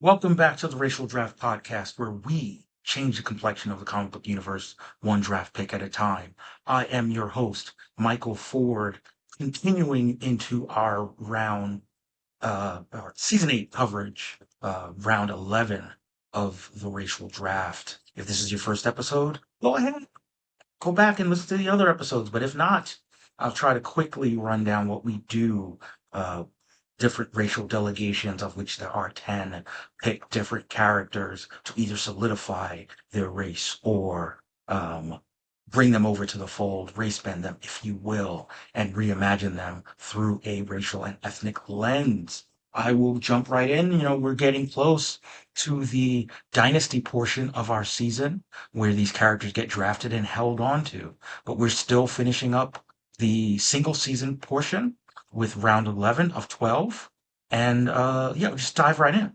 Welcome back to the Racial Draft Podcast, where we change the complexion of the comic book universe one draft pick at a time. I am your host, Michael Ford, continuing into our season 8 coverage, round 11 of the Racial Draft. If this is your first episode, go ahead, go back and listen to the other episodes. But if not, I'll try to quickly run down what we do. Uh, Different racial delegations, of which there are 10, pick different characters to either solidify their race or bring them over to the fold, race bend them, if you will, and reimagine them through a racial and ethnic lens. I will jump right in. We're getting close to the dynasty portion of our season where these characters get drafted and held on to. But we're still finishing up the single season portion with round 11 of 12. And yeah, just dive right in.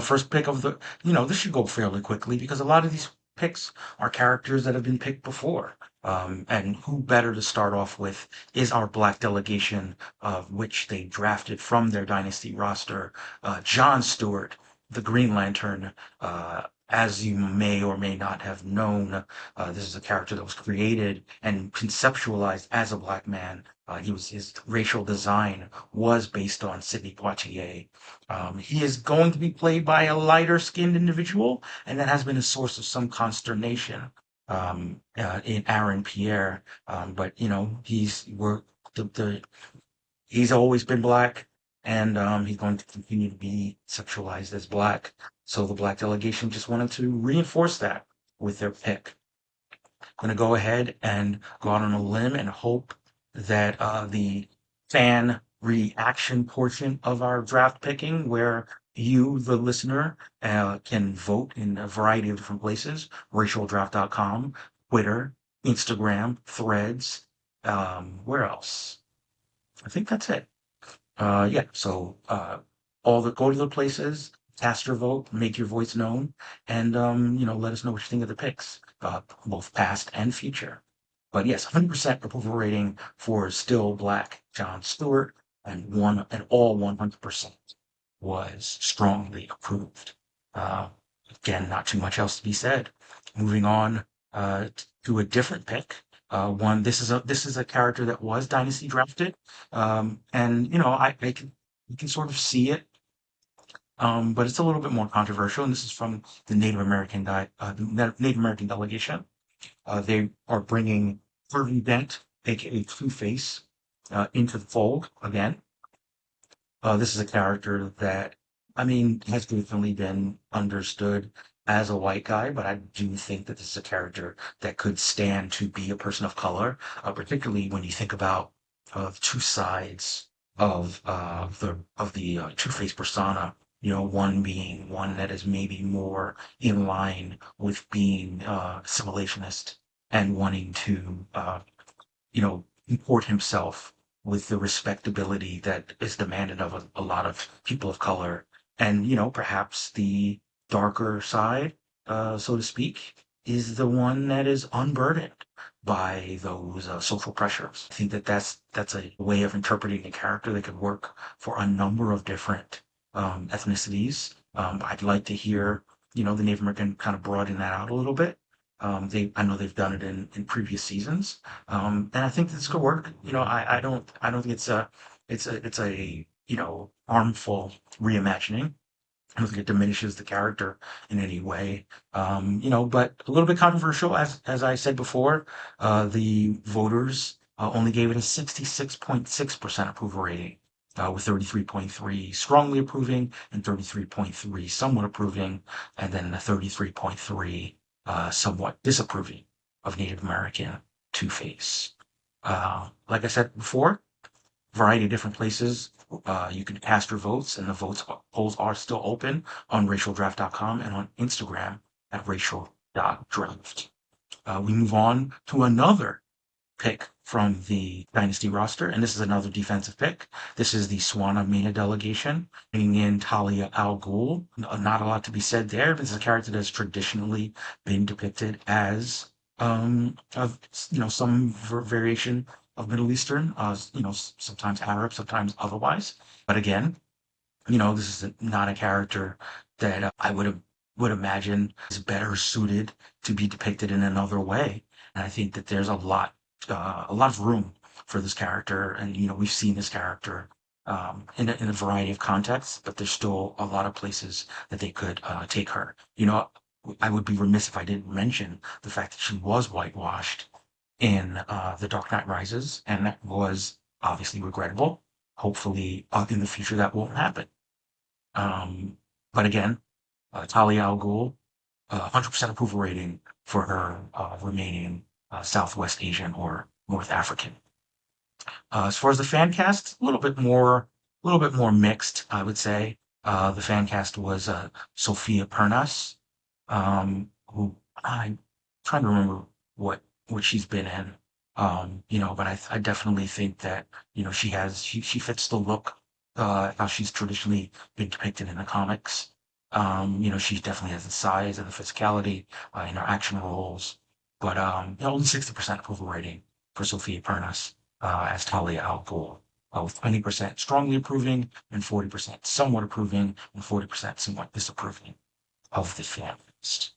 First pick of this should go fairly quickly because a lot of these picks are characters that have been picked before. And who better to start off with is our black delegation, of which they drafted from their dynasty roster, John Stewart, the Green Lantern. As you may or may not have known, this is a character that was created and conceptualized as a black man. His racial design was based on Sidney Poitier. He is going to be played by a lighter skinned individual, and that has been a source of some consternation in Aaron Pierre. But he's always been black, and he's going to continue to be sexualized as black. So the black delegation just wanted to reinforce that with their pick. I'm going to go ahead and go out on a limb and hope that the fan reaction portion of our draft picking, where you, the listener, can vote in a variety of different places, racialdraft.com, Twitter, Instagram, Threads, where else? I think that's it. Yeah, so go to the places, cast your vote, make your voice known, and let us know what you think of the picks, both past and future. But yes, 100% approval rating for still black John Stewart, and all 100% was strongly approved. Uh, Again, not too much else to be said. Moving on to a different pick. This is a character that was dynasty drafted, and I can you can sort of see it, but it's a little bit more controversial. And this is from the Native American delegation. They are bringing Harvey Dent, aka Two Face, into the fold again. This is a character that, I mean, has definitely been understood as a white guy, but I do think that this is a character that could stand to be a person of color, particularly when you think about the two sides of the Two-Face persona. One being one that is maybe more in line with being assimilationist and wanting to, import himself with the respectability that is demanded of a lot of people of color. And, perhaps the darker side, so to speak, is the one that is unburdened by those social pressures. I think that that's a way of interpreting a character that could work for a number of different ethnicities. I'd like to hear, the Native American kind of broaden that out a little bit. I know they've done it in previous seasons, and I think this could work. I don't think it's a harmful reimagining. I don't think it diminishes the character in any way. But a little bit controversial, as I said before. The voters only gave it a 66.6% approval rating, with 33.3 strongly approving and 33.3 somewhat approving, and then a 33.3 somewhat disapproving of Native American Two-Face. Like I said before, variety of different places. You can cast your votes, and the polls are still open on racialdraft.com and on Instagram at racial.draft. We move on to another pick from the Dynasty roster, and this is another defensive pick. This is the Swana Mina delegation, bringing in Talia al Ghul. Not a lot to be said there. This is a character that has traditionally been depicted as, some variation of Middle Eastern, sometimes Arab, sometimes otherwise. But again, This is not a character that I would imagine is better suited to be depicted in another way. And I think that there's a lot of room for this character, and we've seen this character in a variety of contexts, but there's still a lot of places that they could take her. I would be remiss if I didn't mention the fact that she was whitewashed in The Dark Knight Rises, and that was obviously regrettable. Hopefully, in the future, that won't happen. Um, but again, Talia Al Ghul, 100% approval rating for her remaining Southwest Asian or North African. As far as the fan cast, a little bit more mixed, I would say. The fan cast was Sophia Pernas, who I'm trying to remember what she's been in. But I definitely think that she fits the look how she's traditionally been depicted in the comics. She definitely has the size and the physicality in her action roles, but only 60% approval rating for Sophia Pernas as Talia al Ghul, with 20% strongly approving and 40% somewhat approving and 40% somewhat disapproving of the fan list.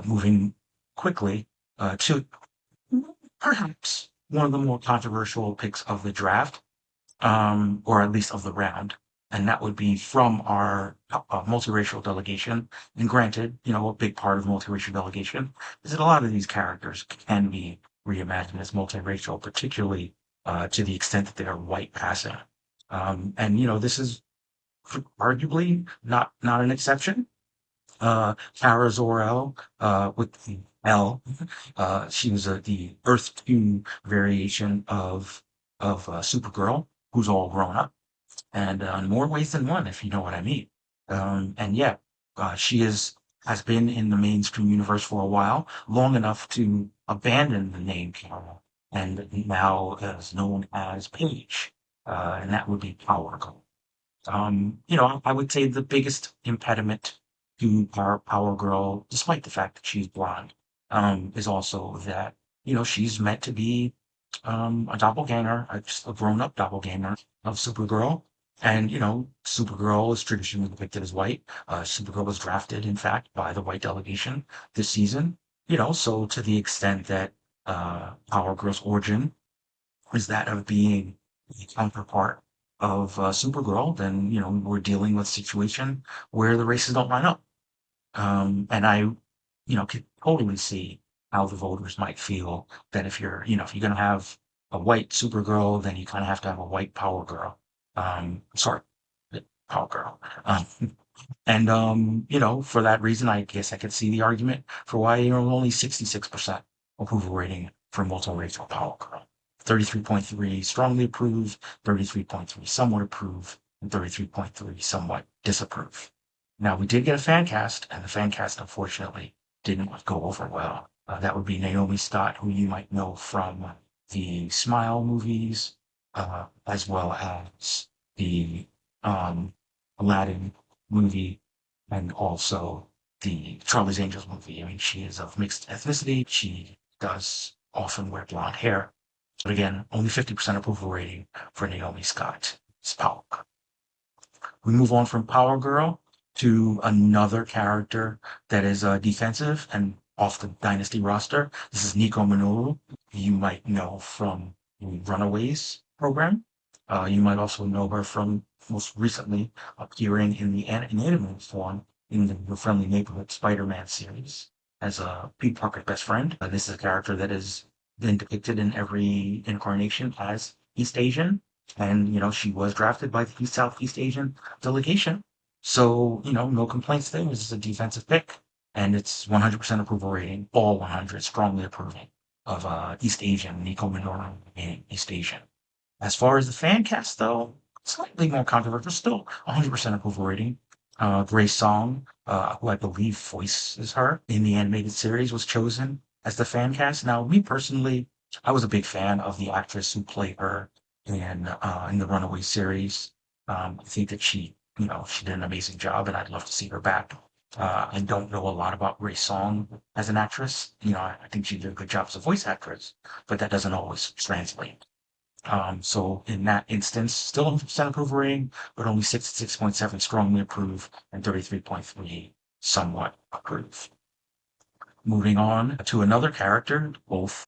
Moving quickly to perhaps one of the more controversial picks of the draft, or at least of the round, and that would be from our multiracial delegation. And granted, a big part of multiracial delegation is that a lot of these characters can be reimagined as multiracial, particularly to the extent that they are white passing. And this is arguably not an exception. Kara Zor-El, with the L. She was the Earth 2 variation of Supergirl, who's all grown up, and in more ways than one, if you know what I mean. And yeah, she has been in the mainstream universe for a while, long enough to abandon the name Kara, and now is known as Paige, and that would be Power Girl. I would say the biggest impediment to Power Girl, despite the fact that she's blonde, is also that, she's meant to be a doppelganger, just a grown-up doppelganger of Supergirl. And, Supergirl is traditionally depicted as white. Supergirl was drafted, in fact, by the white delegation this season. So to the extent that Power Girl's origin is that of being the counterpart of Supergirl, then we're dealing with a situation where the races don't line up. And I, could totally see how the voters might feel that if you're going to have a white Supergirl, then you kind of have to have a white Power Girl. Sorry, Power Girl. And for that reason, I guess I could see the argument for why only 66% approval rating for multiracial Power Girl. 33.3 strongly approve, 33.3 somewhat approve, and 33.3 somewhat disapprove. Now, we did get a fan cast, and the fan cast, unfortunately, didn't go over well. That would be Naomi Scott, who you might know from the Smile movies, as well as the Aladdin movie, and also the Charlie's Angels movie. I mean, she is of mixed ethnicity. She does often wear blonde hair. But again, only 50% approval rating for Naomi Scott. Spock. We move on from Power Girl to another character that is defensive and off the Dynasty roster. This is Nico Minoru. You might know from the Runaways program. You might also know her from most recently appearing in animated form in the Friendly Neighborhood Spider-Man series as Pete Parker's best friend. This is a character that has been depicted in every incarnation as East Asian, and she was drafted by the Southeast Asian delegation. So no complaints there. This is a defensive pick, and it's 100% approval rating, all 100 strongly approving of East Asian Nico Minoru being East Asian. As far as the fan cast, though, slightly more controversial, still 100% approval rating. Grace Song, who I believe voices her in the animated series, was chosen as the fan cast. Now, me personally, I was a big fan of the actress who played her in the Runaway series. I think that she did an amazing job, and I'd love to see her back. I don't know a lot about Grace Song as an actress. I think she did a good job as a voice actress, but that doesn't always translate. So in that instance, still 100% approval rating, but only 66.7 strongly approve and 33.3 somewhat approve. Moving on to another character, both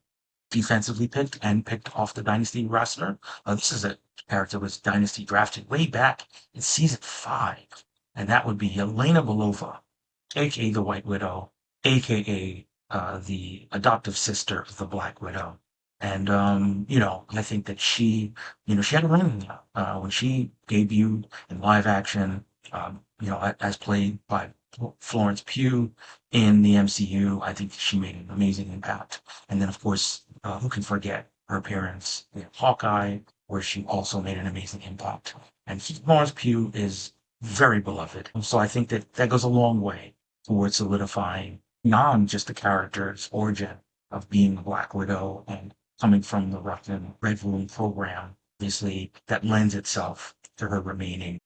defensively picked and picked off the Dynasty roster. This is a character was Dynasty drafted way back in season 5, and that would be Yelena Belova, aka the White Widow, aka the adoptive sister of the Black Widow. And I think that she had a run when she debuted in live action. As played by Florence Pugh in the MCU, I think she made an amazing impact. And then, of course, who can forget her appearance in Hawkeye, where she also made an amazing impact. And Florence Pugh is very beloved. So I think that that goes a long way towards solidifying beyond just the character's origin of being a Black Widow and coming from the Russian Red Room program. Obviously, that lends itself to her remaining,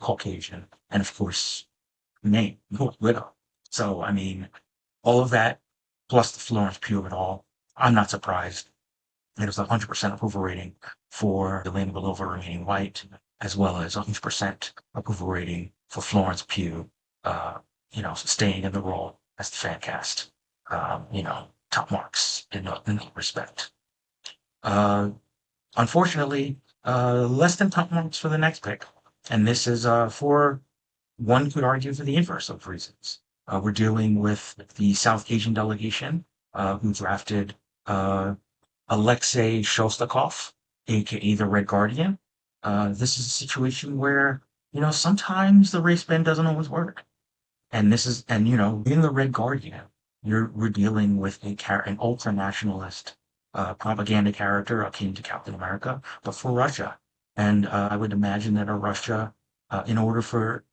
Caucasian, and of course, name, Black Widow. So, I mean, all of that, plus the Florence Pugh of it all, I'm not surprised. It was a 100% approval rating for Yelena Belova remaining white, as well as a 100% approval rating for Florence Pugh, staying in the role as the fan cast. Top marks in that respect. Uh, Unfortunately, less than top marks for the next pick. And this is for one could argue for the inverse of reasons. We're dealing with the South Asian delegation who drafted Alexei Shostakov, aka the Red Guardian. This is a situation where, sometimes the race bend doesn't always work. In the Red Guardian, we're dealing with an ultra nationalist propaganda character akin to Captain America, but for Russia. And I would imagine that in order for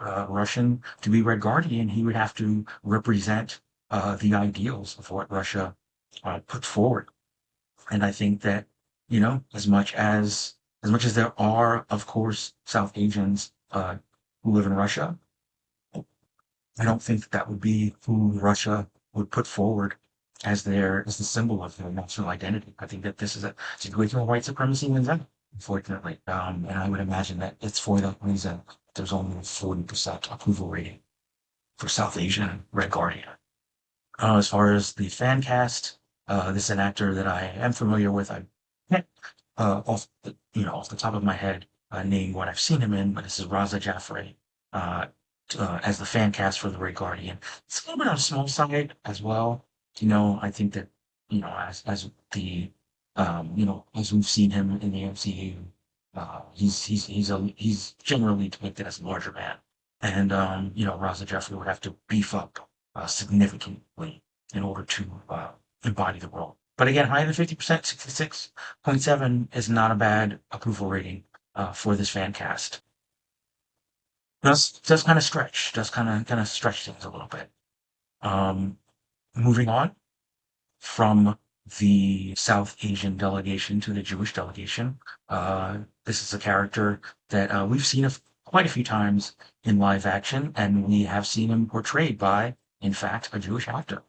Russian to be Red Guardian, he would have to represent the ideals of what Russia puts forward. And I think that, as much as there are, of course, South Asians who live in Russia, I don't think that would be who Russia would put forward as the symbol of their national identity. I think that this is a situation where white supremacy wins out, unfortunately. And I would imagine that it's for that reason there's only a 40% approval rating for South Asian Red Guardian. As far as the fan cast, this is an actor that I am familiar with. I can't off the top of my head name what I've seen him in, but this is Raza Jaffrey uh, as the fan cast for the Red Guardian. It's a little bit on the small side as well. I think that as we've seen him in the MCU, he's generally depicted as a larger man, and Raza Jeffrey would have to beef up significantly in order to embody the role. But again, higher than 50%, 66.7 is not a bad approval rating for this fan cast. Does kind of stretch things a little bit. Um, Moving on from the South Asian delegation to the Jewish delegation. This is a character that we've seen quite a few times in live action, and we have seen him portrayed by, in fact, a Jewish actor.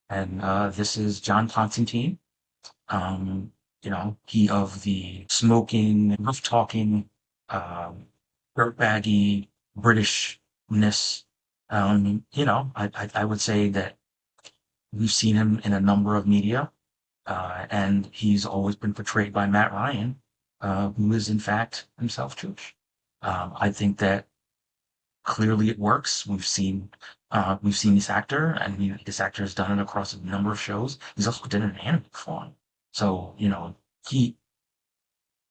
And this is John Constantine. He of the smoking, rough talking, um, dirtbaggy Britishness. I would say that we've seen him in a number of media, and he's always been portrayed by Matt Ryan, who is in fact himself Jewish. I think that clearly it works. We've seen this actor, and this actor has done it across a number of shows. He's also done an anime form, so he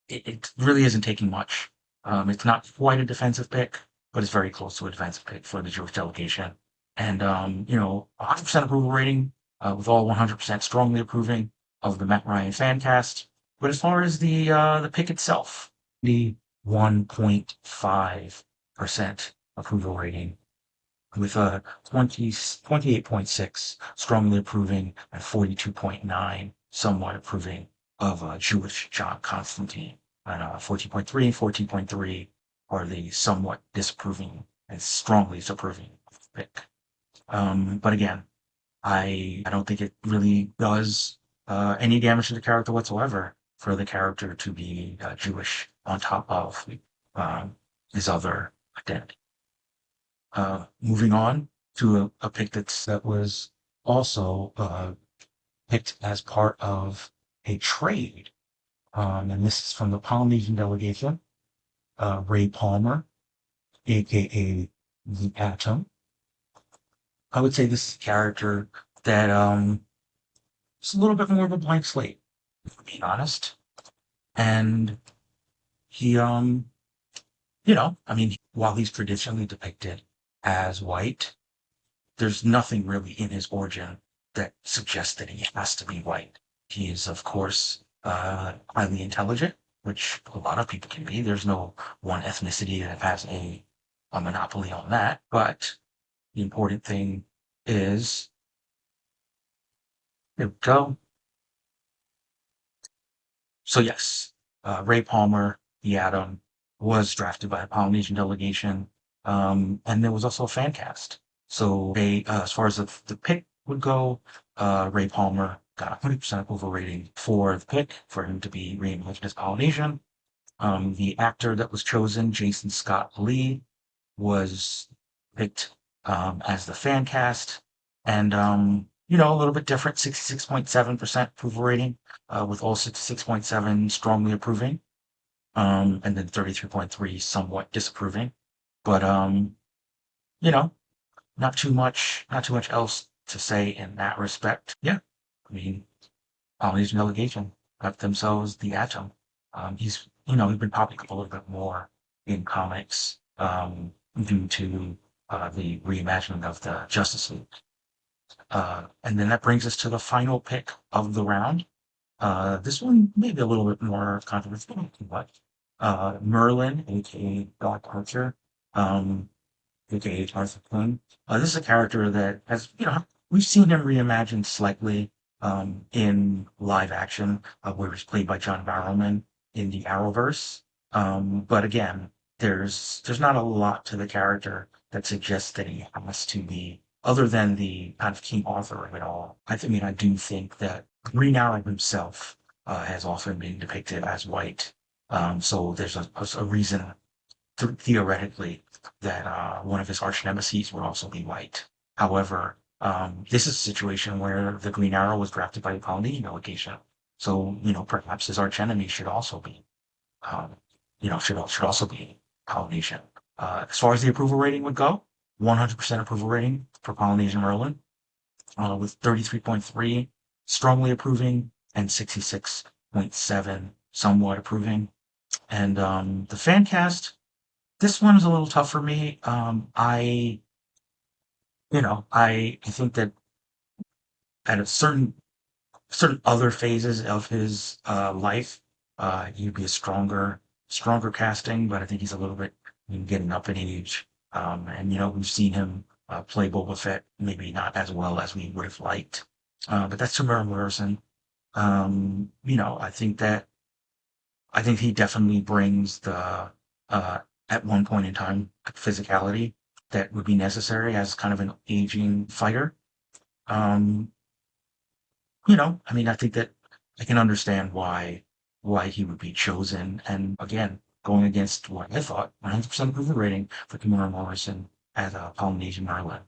it really isn't taking much. It's not quite a defensive pick, but it's very close to a defensive pick for the Jewish delegation. And 100% approval rating, with all 100% strongly approving of the Matt Ryan fan cast. But as far as the pick itself, the 1.5% approval rating with a 28.6 strongly approving and 42.9 somewhat approving of Jewish John Constantine. And 14.3 and 14.3 are the somewhat disapproving and strongly disapproving pick. But again, I don't think it really does any damage to the character whatsoever. for the character to be Jewish on top of um, his other identity. Moving on to a pick that was also picked as part of a trade, and this is from the Polynesian delegation, Ray Palmer, aka the Atom. I would say this is a character that is a little bit more of a blank slate, to be honest. And he, while he's traditionally depicted as white, there's nothing really in his origin that suggests that he has to be white. He is, of course, highly intelligent, which a lot of people can be. There's no one ethnicity that has a monopoly on that. But the important thing is, there we go. So yes, Ray Palmer, the Atom, was drafted by a Polynesian delegation, and there was also a fan cast. So as far as the pick would go, Ray Palmer got a 100% approval rating for the pick for him to be reimagined as Polynesian. The actor that was chosen, Jason Scott Lee, was picked as the fan cast, and a little bit different, 66.7% approval rating, with all 66.7 strongly approving, and then 33.3 somewhat disapproving. But you know, not too much else to say in that respect. Yeah, I mean, Polynesian delegation got themselves the Atom. He's been popping up a little bit more in comics due to the reimagining of the Justice League. And then that brings us to the final pick of the round. This one may be a little bit more controversial, but Merlin, aka Black Archer, um, aka Arthur Quinn. This is a character that has, we've seen him reimagined slightly in live action, where he's played by John Barrowman in the Arrowverse. But again, there's not a lot to the character that suggests that he has to be, other than the kind of King Arthur of it all. I do think that Green Arrow himself has often been depicted as white. So there's a reason, theoretically, that one of his arch nemesis would also be white. However, this is a situation where the Green Arrow was drafted by the Polynesian delegation. So, perhaps his arch enemy should also be, um, should also be Polynesian. As far as the approval rating would go, 100% approval rating for Polynesian Merlin, with 33.3 strongly approving and 66.7 somewhat approving. And the fan cast, this one is a little tough for me. I think that at a certain other phases of his life, he'd be a stronger casting. But I think he's a little bit getting up in age, and we've seen him play Boba Fett, maybe not as well as we would have liked. But that's Tamara Morrison. I think he definitely brings the at one point in time physicality that would be necessary as kind of an aging fighter. Um, I think that I can understand why he would be chosen. And again, going against what I thought, 100% approval rating for Tamara Morrison as a Polynesian Merlin,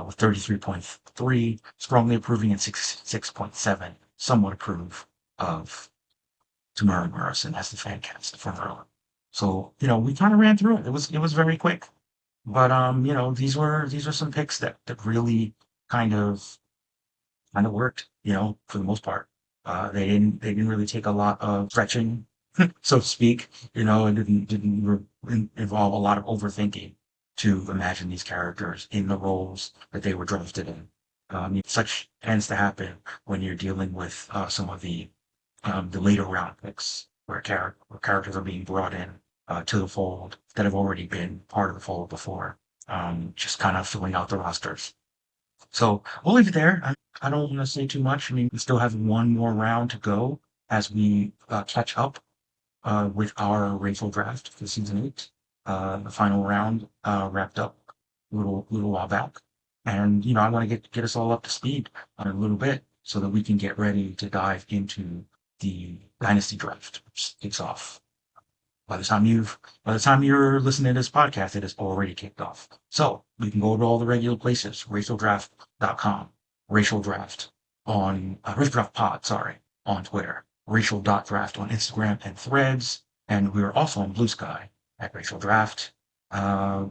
with 33.3 strongly approving and 6.7 somewhat approve of Tamara Morrison as the fan cast for Merlin. So, we kind of ran through it. It was very quick. But these were some picks that really kind of kind of worked, for the most part. They didn't really take a lot of stretching, so to speak. It didn't involve a lot of overthinking to imagine these characters in the roles that they were drafted in. Such tends to happen when you're dealing with some of the later round picks, where characters are being brought in to the fold that have already been part of the fold before, just kind of filling out the rosters. So we'll leave it there. I don't want to say too much. We still have one more round to go as we catch up with our racial draft for season 8. The final round wrapped up a little while back, and I want to get us all up to speed a little bit so that we can get ready to dive into the Dynasty Draft, which kicks off. By the time you're listening to this podcast, it has already kicked off. So you can go to all the regular places, racialdraft.com, racial draft racial draft pod, sorry, on Twitter, racial.draft on Instagram and Threads, and we're also on Blue Sky at Racial Draft. Uh,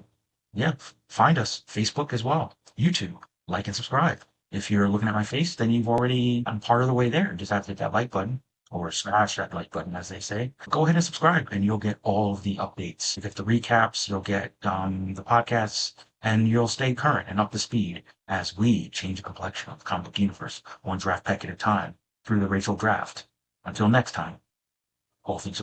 yeah, find us, Facebook as well, YouTube, like and subscribe. If you're looking at my face, then you've already gotten part of the way there. Just have to hit that like button or smash that like button, as they say. Go ahead and subscribe, and you'll get all of the updates. You get the recaps, you'll get the podcasts, and you'll stay current and up to speed as we change the complexion of the comic book universe, one draft pack at a time, through the racial draft. Until next time, all things